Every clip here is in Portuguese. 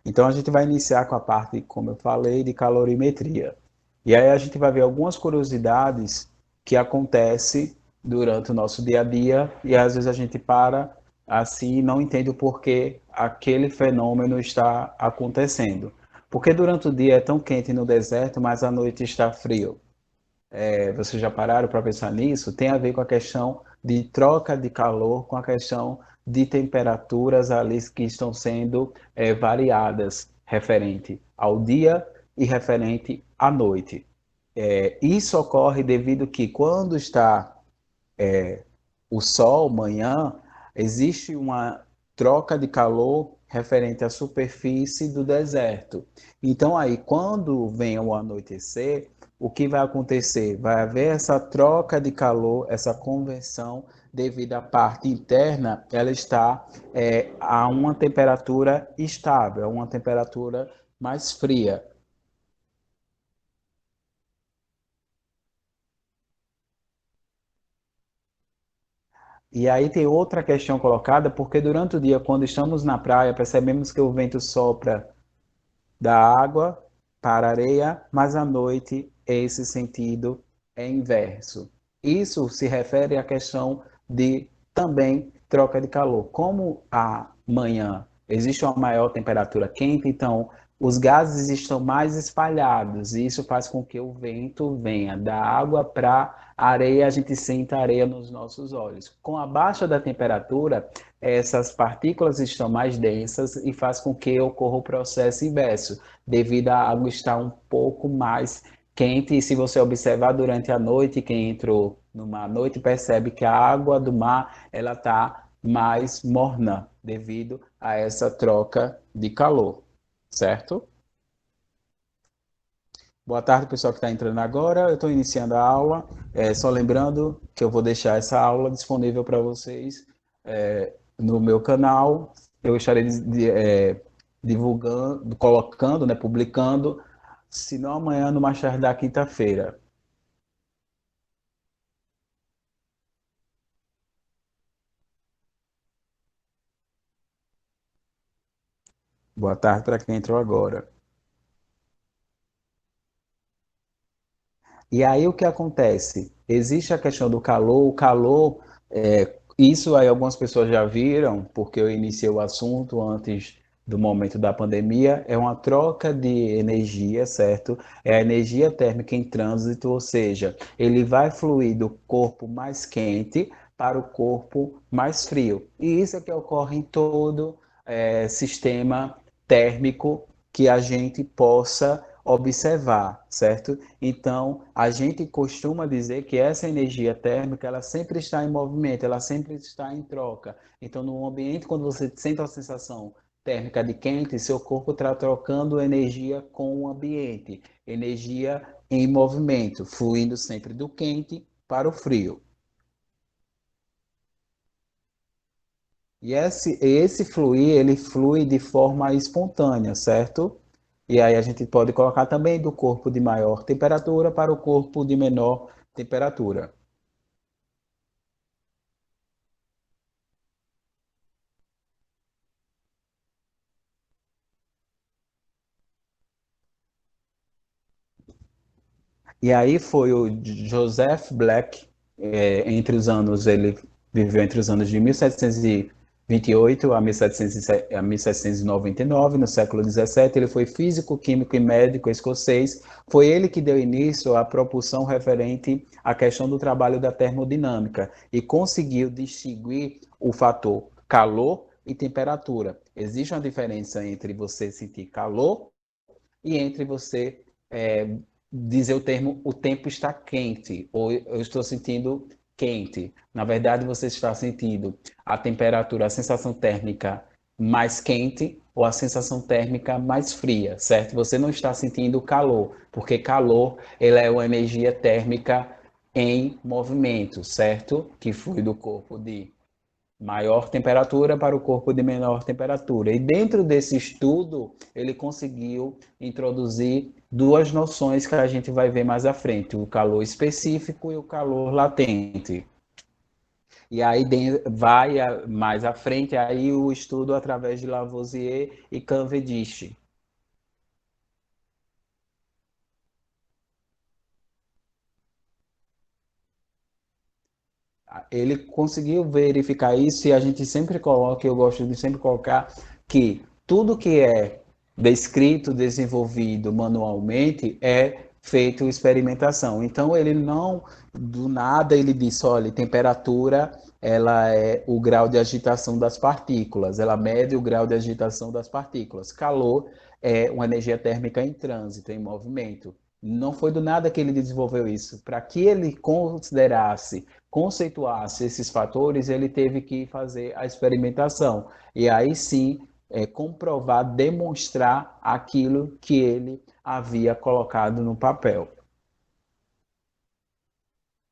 Então a gente vai iniciar com a parte, como eu falei, de calorimetria. E aí a gente vai ver algumas curiosidades que acontecem durante o nosso dia a dia e às vezes a gente para assim e não entende o porquê aquele fenômeno está acontecendo. Porque durante o dia é tão quente no deserto, mas à noite está frio. Vocês já pararam para pensar nisso? Tem a ver com a questão de troca de calor, com a questão de temperaturas ali que estão sendo variadas referente ao dia e referente à noite. Isso ocorre devido que quando está o sol, manhã, existe uma troca de calor referente à superfície do deserto. Então, aí, quando vem o anoitecer, o que vai acontecer? Vai haver essa troca de calor, essa conversão, devido à parte interna, ela está a uma temperatura estável, a uma temperatura mais fria. E aí tem outra questão colocada, porque durante o dia, quando estamos na praia, percebemos que o vento sopra da água para a areia, mas à noite esse sentido é inverso. Isso se refere à questão de também troca de calor. Como amanhã existe uma maior temperatura quente, então os gases estão mais espalhados e isso faz com que o vento venha da água para a areia, a gente sente a areia nos nossos olhos. Com a baixa da temperatura, essas partículas estão mais densas e faz com que ocorra o processo inverso, devido à água estar um pouco mais quente. E se você observar durante a noite, quem entrou numa noite percebe que a água do mar ela está mais morna devido a essa troca de calor, certo? Boa tarde, pessoal que está entrando agora. Eu estou iniciando a aula. Só lembrando que eu vou deixar essa aula disponível para vocês no meu canal. Eu estarei divulgando, colocando, né, publicando, se não amanhã, no mais tarde da quinta-feira. Boa tarde para quem entrou agora. E aí o que acontece? Existe a questão do calor, o calor, isso aí algumas pessoas já viram, porque eu iniciei o assunto antes do momento da pandemia, é uma troca de energia, certo? É a energia térmica em trânsito, ou seja, ele vai fluir do corpo mais quente para o corpo mais frio. E isso é que ocorre em todo sistema térmico que a gente possa observar, certo? Então, a gente costuma dizer que essa energia térmica, ela sempre está em movimento, ela sempre está em troca. Então, no ambiente, quando você sente a sensação térmica de quente, seu corpo está trocando energia com o ambiente, energia em movimento, fluindo sempre do quente para o frio. E esse fluir, ele flui de forma espontânea, certo? E aí a gente pode colocar também do corpo de maior temperatura para o corpo de menor temperatura. E aí foi o Joseph Black, entre os anos, ele viveu entre os anos de 1728 a 1799, no século 17. Ele foi físico, químico e médico escocês. Foi ele que deu início à propulsão referente à questão do trabalho da termodinâmica e conseguiu distinguir o fator calor e temperatura. Existe uma diferença entre você sentir calor e entre você dizer o termo o tempo está quente ou eu estou sentindo quente. Na verdade, você está sentindo a temperatura, a sensação térmica mais quente ou a sensação térmica mais fria, certo? Você não está sentindo calor, porque calor ele é uma energia térmica em movimento, certo? Que flui do corpo de maior temperatura para o corpo de menor temperatura. E dentro desse estudo, ele conseguiu introduzir duas noções que a gente vai ver mais à frente: o calor específico e o calor latente. E aí vai mais à frente aí o estudo através de Lavoisier e Cavendish. Ele conseguiu verificar isso e a gente sempre coloca, eu gosto de sempre colocar, que tudo que é descrito, desenvolvido manualmente é feito experimentação. Então ele não, do nada ele disse, olha, temperatura ela é o grau de agitação das partículas, ela mede o grau de agitação das partículas. Calor é uma energia térmica em trânsito, em movimento. Não foi do nada que ele desenvolveu isso. Para que ele considerasse conceituasse esses fatores, ele teve que fazer a experimentação. E aí sim, comprovar, demonstrar aquilo que ele havia colocado no papel.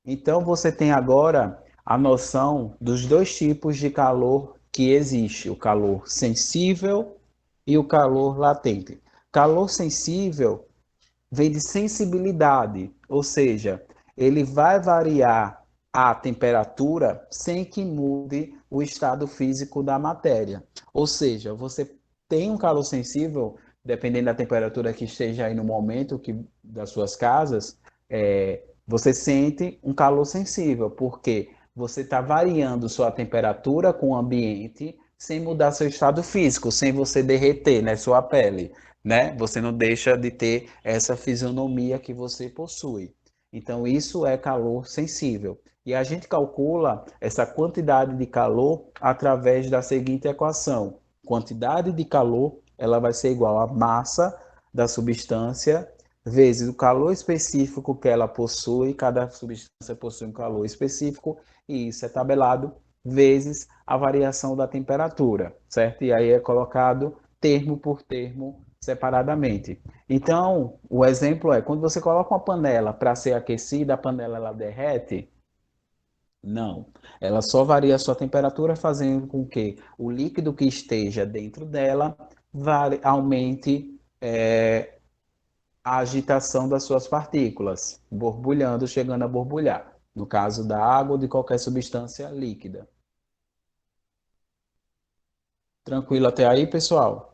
Então você tem agora a noção dos dois tipos de calor que existe, o calor sensível e o calor latente. Calor sensível vem de sensibilidade, ou seja, ele vai variar a temperatura sem que mude o estado físico da matéria. Ou seja, você tem um calor sensível, dependendo da temperatura que esteja aí no momento das suas casas, você sente um calor sensível, porque você está variando sua temperatura com o ambiente sem mudar seu estado físico, sem você derreter, né, sua pele, né? Você não deixa de ter essa fisionomia que você possui. Então, isso é calor sensível. E a gente calcula essa quantidade de calor através da seguinte equação: quantidade de calor ela vai ser igual à massa da substância vezes o calor específico que ela possui, cada substância possui um calor específico, e isso é tabelado, vezes a variação da temperatura, certo? E aí é colocado termo por termo separadamente. Então, o exemplo é, quando você coloca uma panela para ser aquecida, a panela ela derrete? Não. Ela só varia a sua temperatura, fazendo com que o líquido que esteja dentro dela aumente a agitação das suas partículas, borbulhando, chegando a borbulhar. No caso da água ou de qualquer substância líquida. Tranquilo até aí, pessoal?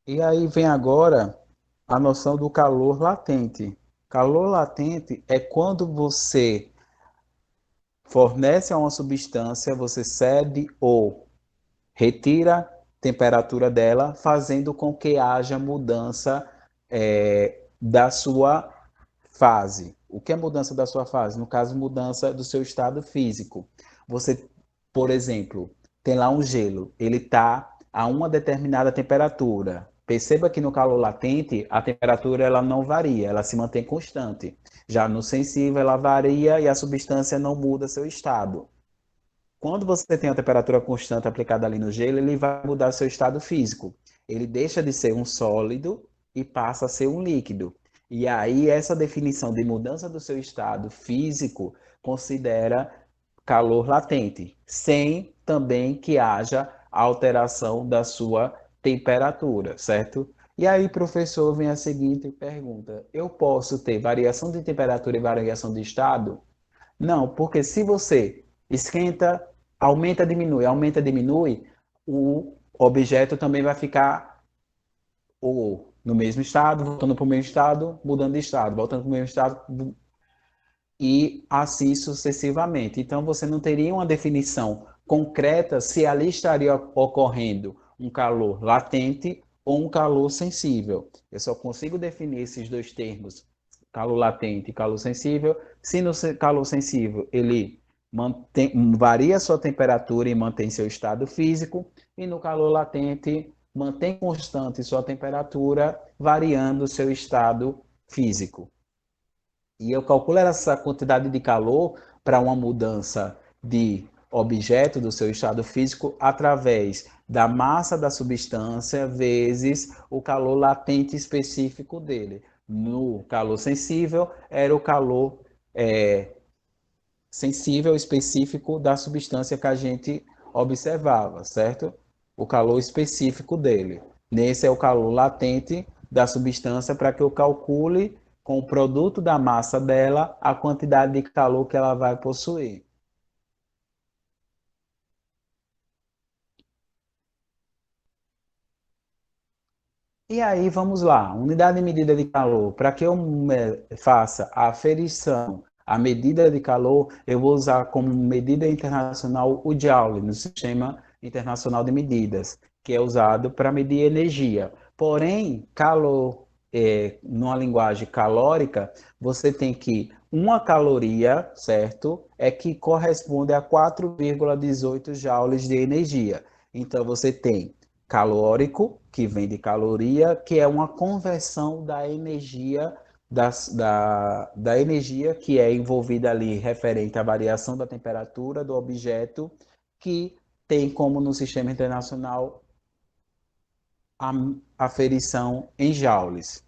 E aí vem agora a noção do calor latente. Calor latente é quando você fornece a uma substância, você cede ou retira temperatura dela, fazendo com que haja mudança da sua fase. O que é mudança da sua fase? No caso, mudança do seu estado físico. Você, por exemplo, tem lá um gelo, ele está a uma determinada temperatura. Perceba que no calor latente, a temperatura ela não varia, ela se mantém constante. Já no sensível, ela varia e a substância não muda seu estado. Quando você tem a temperatura constante aplicada ali no gelo, ele vai mudar seu estado físico. Ele deixa de ser um sólido e passa a ser um líquido. E aí, essa definição de mudança do seu estado físico considera calor latente, sem também que haja alteração da sua temperatura, certo? E aí, professor, vem a seguinte pergunta: eu posso ter variação de temperatura e variação de estado? Não, porque se você esquenta, aumenta, diminui, o objeto também vai ficar ou no mesmo estado, voltando para o mesmo estado, mudando de estado, voltando para o mesmo estado e assim sucessivamente. Então você não teria uma definição concreta se ali estaria ocorrendo um calor latente ou um calor sensível. Eu só consigo definir esses dois termos, calor latente e calor sensível, se no calor sensível ele varia sua temperatura e mantém seu estado físico, e no calor latente mantém constante sua temperatura, variando seu estado físico. E eu calculo essa quantidade de calor para uma mudança de objeto do seu estado físico através da massa da substância vezes o calor latente específico dele. No calor sensível, era o calor sensível específico da substância que a gente observava, certo? O calor específico dele. Nesse é o calor latente, da substância para que eu calcule com o produto da massa dela a quantidade de calor que ela vai possuir. E aí, vamos lá, unidade de medida de calor. Para que eu faça a aferição, a medida de calor, eu vou usar como medida internacional o Joule, no Sistema Internacional de Medidas, que é usado para medir energia. Porém, calor, numa linguagem calórica, você tem que uma caloria, certo, é que corresponde a 4,18 joules de energia. Então, você tem calórico, que vem de caloria, que é uma conversão da energia da energia que é envolvida ali referente à variação da temperatura do objeto, que tem como no sistema internacional a aferição em joules.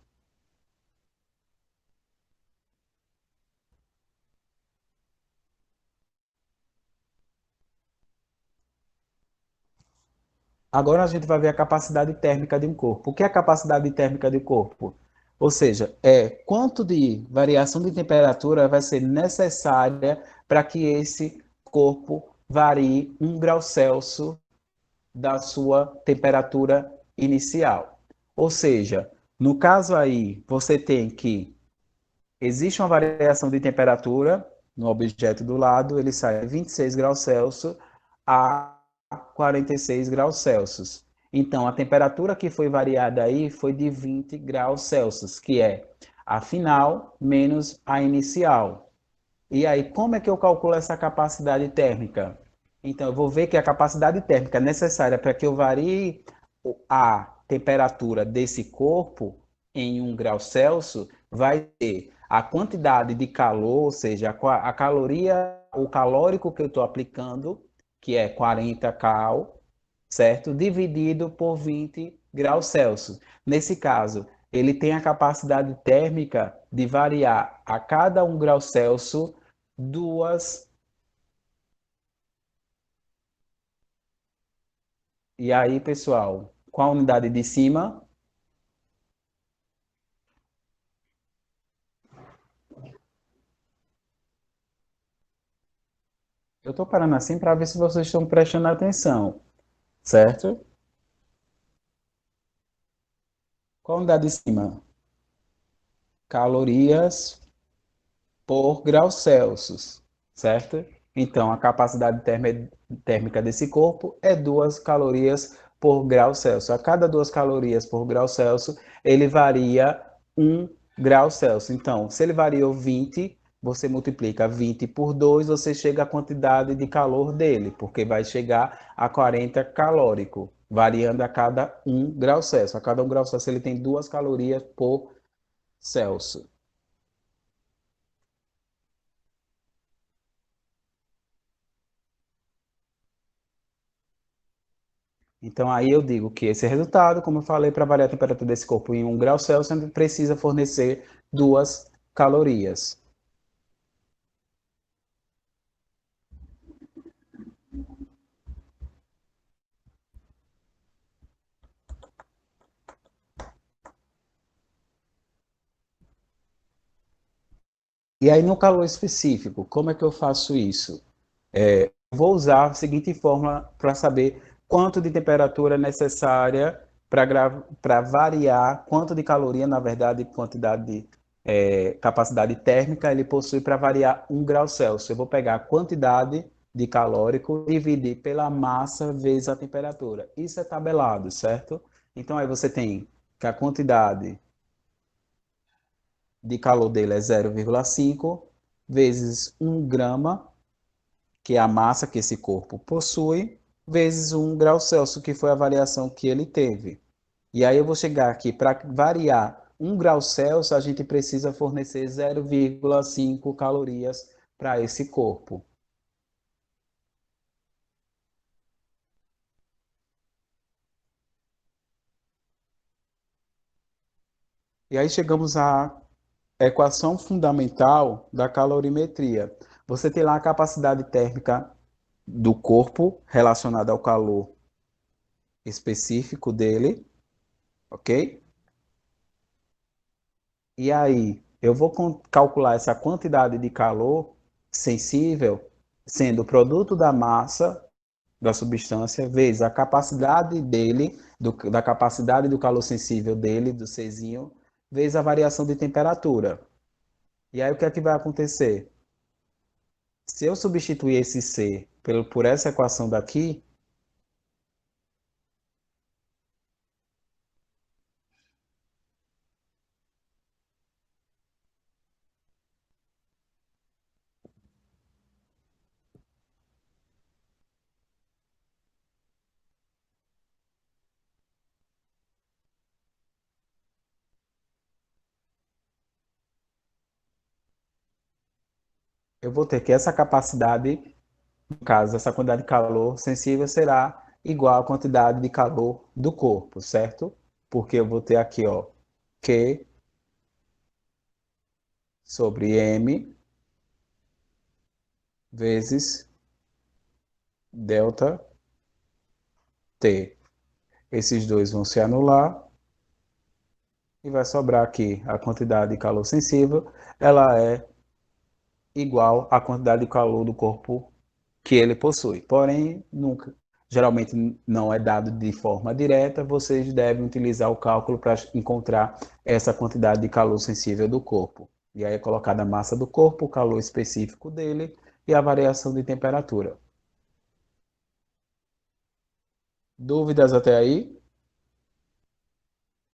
Agora a gente vai ver a capacidade térmica de um corpo. O que é a capacidade térmica de um corpo? Ou seja, é quanto de variação de temperatura vai ser necessária para que esse corpo varie 1 grau Celsius da sua temperatura inicial. Ou seja, no caso aí, você tem que existe uma variação de temperatura no objeto do lado, ele sai de 26 graus Celsius a 46 graus Celsius. Então, a temperatura que foi variada aí foi de 20 graus Celsius, que é a final menos a inicial. E aí, como é que eu calculo essa capacidade térmica? Então, eu vou ver que a capacidade térmica necessária para que eu varie a temperatura desse corpo em 1 grau Celsius vai ser a quantidade de calor, ou seja, a caloria, o calórico que eu estou aplicando, que é 40 cal, certo? Dividido por 20 graus Celsius. Nesse caso, ele tem a capacidade térmica de variar a cada 1 grau Celsius duas. E aí, pessoal, com a unidade de cima, eu estou parando assim para ver se vocês estão prestando atenção, certo? Qual a unidade de cima? Calorias por grau Celsius, certo? Então, a capacidade térmica desse corpo é 2 calorias por grau Celsius. A cada 2 calorias por grau Celsius, ele varia 1 grau Celsius. Então, se ele variou 20, você multiplica 20 por 2, você chega à quantidade de calor dele, porque vai chegar a 40 calórico, variando a cada 1 grau Celsius. A cada 1 grau Celsius, ele tem 2 calorias por Celsius. Então, aí eu digo que esse resultado, como eu falei, para variar a temperatura desse corpo em 1 grau Celsius, a gente precisa fornecer 2 calorias. E aí, no calor específico, como é que eu faço isso? Vou usar a seguinte fórmula para saber quanto de temperatura é necessária para variar, quanto de caloria, na verdade, quantidade de capacidade térmica ele possui para variar 1 grau Celsius. Eu vou pegar a quantidade de calórico e dividir pela massa vezes a temperatura. Isso é tabelado, certo? Então aí você tem que a quantidade de calor dele é 0,5 vezes 1 grama, que é a massa que esse corpo possui, vezes 1 grau Celsius, que foi a variação que ele teve. E aí eu vou chegar aqui, para variar 1 grau Celsius, a gente precisa fornecer 0,5 calorias para esse corpo. E aí chegamos à equação fundamental da calorimetria. Você tem lá a capacidade térmica do corpo relacionada ao calor específico dele, ok? E aí, eu vou calcular essa quantidade de calor sensível sendo o produto da massa da substância vezes a capacidade dele, da capacidade do calor sensível dele, do Czinho, vezes a variação de temperatura. E aí o que é que vai acontecer? Se eu substituir esse C por essa equação daqui, eu vou ter que essa capacidade, no caso, essa quantidade de calor sensível será igual à quantidade de calor do corpo, certo? Porque eu vou ter aqui, ó, Q sobre M vezes delta T. Esses dois vão se anular e vai sobrar aqui a quantidade de calor sensível, ela é igual à quantidade de calor do corpo que ele possui. Porém, nunca, geralmente não é dado de forma direta, vocês devem utilizar o cálculo para encontrar essa quantidade de calor sensível do corpo. E aí é colocada a massa do corpo, o calor específico dele e a variação de temperatura. Dúvidas até aí?